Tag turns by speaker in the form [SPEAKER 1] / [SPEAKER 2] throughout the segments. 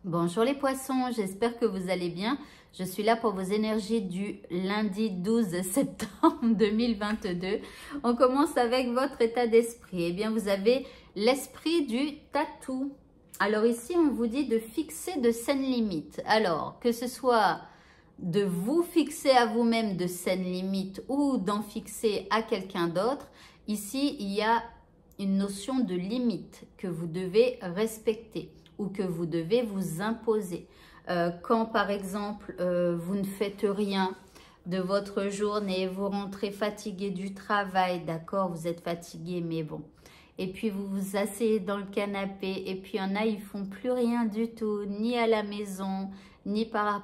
[SPEAKER 1] Bonjour les poissons, j'espère que vous allez bien. Je suis là pour vos énergies du lundi 12 septembre 2022. On commence avec votre état d'esprit. Eh bien, vous avez l'esprit du tatou. Alors ici, on vous dit de fixer de saines limites. Alors, que ce soit de vous fixer à vous-même de saines limites ou d'en fixer à quelqu'un d'autre, ici, il y a une notion de limite que vous devez respecter ou que vous devez vous imposer. Quand par exemple vous ne faites rien de votre journée, vous rentrez fatigué du travail, d'accord, vous êtes fatigué mais bon, et puis vous vous asseyez dans le canapé et puis il y en a, ils font plus rien du tout, ni à la maison, ni par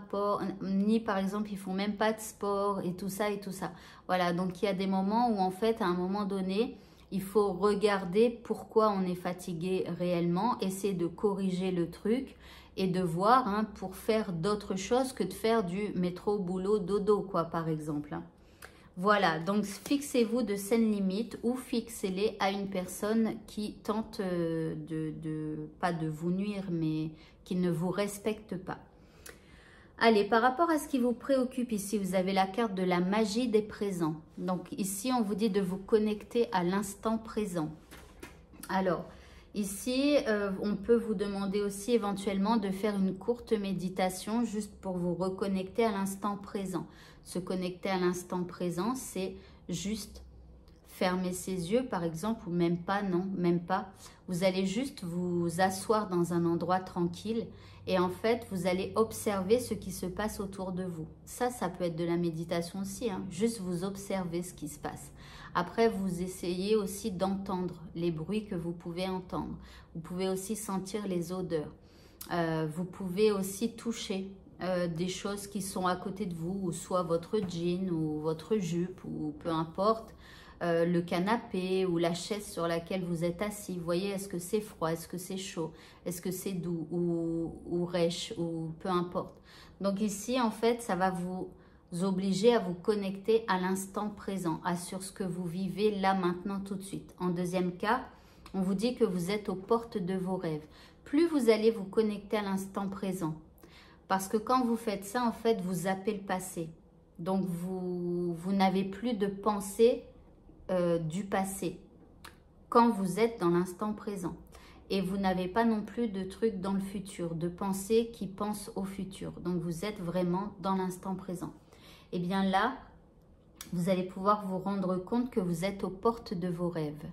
[SPEAKER 1] exemple, ils font même pas de sport et tout ça et tout ça. Voilà, donc il y a des moments où en fait, à un moment donné, il faut regarder pourquoi on est fatigué réellement, essayer de corriger le truc et de voir pour faire d'autres choses que de faire du métro, boulot, dodo, quoi, par exemple. Voilà, donc fixez-vous de saines limites ou fixez-les à une personne qui tente pas de vous nuire, mais qui ne vous respecte pas. Allez, par rapport à ce qui vous préoccupe ici, vous avez la carte de la magie des présents. Donc ici, on vous dit de vous connecter à l'instant présent. Alors, ici, on peut vous demander aussi éventuellement de faire une courte méditation juste pour vous reconnecter à l'instant présent. Se connecter à l'instant présent, c'est juste fermer ses yeux par exemple, ou même pas, non, même pas. Vous allez juste vous asseoir dans un endroit tranquille et en fait, vous allez observer ce qui se passe autour de vous. Ça peut être de la méditation aussi, juste vous observez ce qui se passe. Après, vous essayez aussi d'entendre les bruits que vous pouvez entendre. Vous pouvez aussi sentir les odeurs. Vous pouvez aussi toucher des choses qui sont à côté de vous, ou soit votre jean ou votre jupe, ou peu importe. Le canapé ou la chaise sur laquelle vous êtes assis. Vous voyez, est-ce que c'est froid, est-ce que c'est chaud, est-ce que c'est doux ou rêche ou peu importe. Donc ici, en fait, ça va vous obliger à vous connecter à l'instant présent, sur ce que vous vivez là, maintenant, tout de suite. En deuxième cas, on vous dit que vous êtes aux portes de vos rêves. Plus vous allez vous connecter à l'instant présent, parce que quand vous faites ça, en fait, vous zappez le passé. Donc, vous n'avez plus de pensée du passé quand vous êtes dans l'instant présent, et vous n'avez pas non plus de trucs dans le futur, de pensées qui pensent au futur. Donc vous êtes vraiment dans l'instant présent. Et bien là, vous allez pouvoir vous rendre compte que vous êtes aux portes de vos rêves,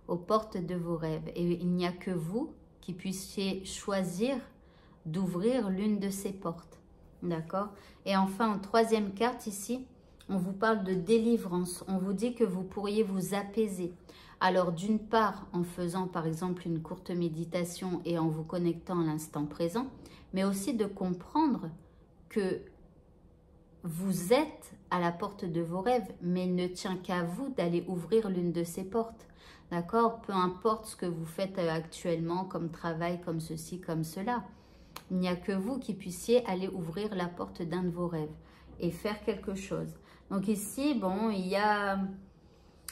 [SPEAKER 1] aux portes de vos rêves, et il n'y a que vous qui puissiez choisir d'ouvrir l'une de ces portes, d'accord? Et enfin, en troisième carte ici, on vous parle de délivrance. On vous dit que vous pourriez vous apaiser. Alors, d'une part, en faisant par exemple une courte méditation et en vous connectant à l'instant présent, mais aussi de comprendre que vous êtes à la porte de vos rêves, mais il ne tient qu'à vous d'aller ouvrir l'une de ces portes. D'accord? Peu importe ce que vous faites actuellement comme travail, comme ceci, comme cela. Il n'y a que vous qui puissiez aller ouvrir la porte d'un de vos rêves et faire quelque chose. Donc ici, bon, il y a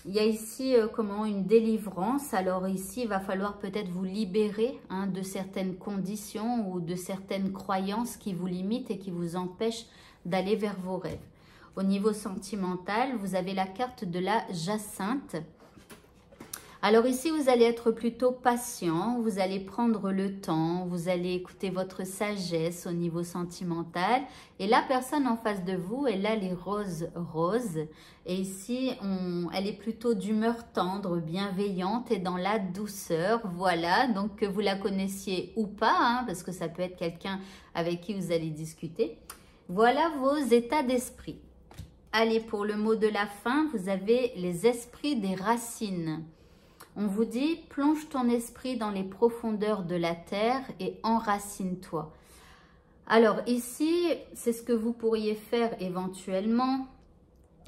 [SPEAKER 1] ici une délivrance. Alors ici, il va falloir peut-être vous libérer de certaines conditions ou de certaines croyances qui vous limitent et qui vous empêchent d'aller vers vos rêves. Au niveau sentimental, vous avez la carte de la Jacinthe. Alors ici, vous allez être plutôt patient, vous allez prendre le temps, vous allez écouter votre sagesse au niveau sentimental. Et la personne en face de vous, elle a les roses roses. Et ici, elle est plutôt d'humeur tendre, bienveillante et dans la douceur. Voilà, donc que vous la connaissiez ou pas, parce que ça peut être quelqu'un avec qui vous allez discuter. Voilà vos états d'esprit. Allez, pour le mot de la fin, vous avez les esprits des racines. On vous dit, plonge ton esprit dans les profondeurs de la terre et enracine-toi. Alors ici, c'est ce que vous pourriez faire éventuellement.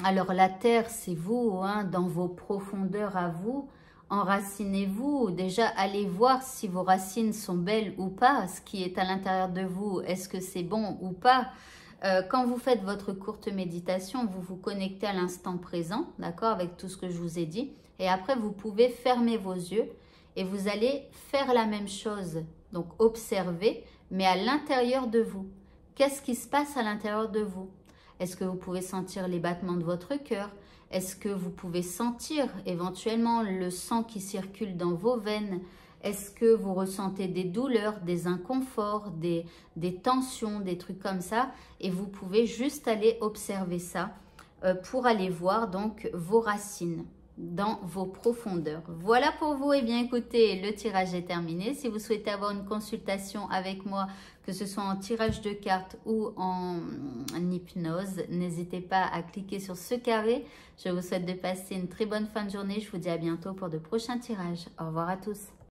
[SPEAKER 1] Alors la terre, c'est vous, dans vos profondeurs à vous. Enracinez-vous. Déjà, allez voir si vos racines sont belles ou pas. Ce qui est à l'intérieur de vous, est-ce que c'est bon ou pas? Quand vous faites votre courte méditation, vous vous connectez à l'instant présent, d'accord, avec tout ce que je vous ai dit. Et après, vous pouvez fermer vos yeux et vous allez faire la même chose. Donc, observer, mais à l'intérieur de vous. Qu'est-ce qui se passe à l'intérieur de vous? Est-ce que vous pouvez sentir les battements de votre cœur? Est-ce que vous pouvez sentir éventuellement le sang qui circule dans vos veines? Est-ce que vous ressentez des douleurs, des inconforts, des tensions, des trucs comme ça? Et vous pouvez juste aller observer ça pour aller voir donc vos racines dans vos profondeurs. Voilà pour vous. Eh bien, écoutez, le tirage est terminé. Si vous souhaitez avoir une consultation avec moi, que ce soit en tirage de cartes ou en hypnose, n'hésitez pas à cliquer sur ce carré. Je vous souhaite de passer une très bonne fin de journée. Je vous dis à bientôt pour de prochains tirages. Au revoir à tous.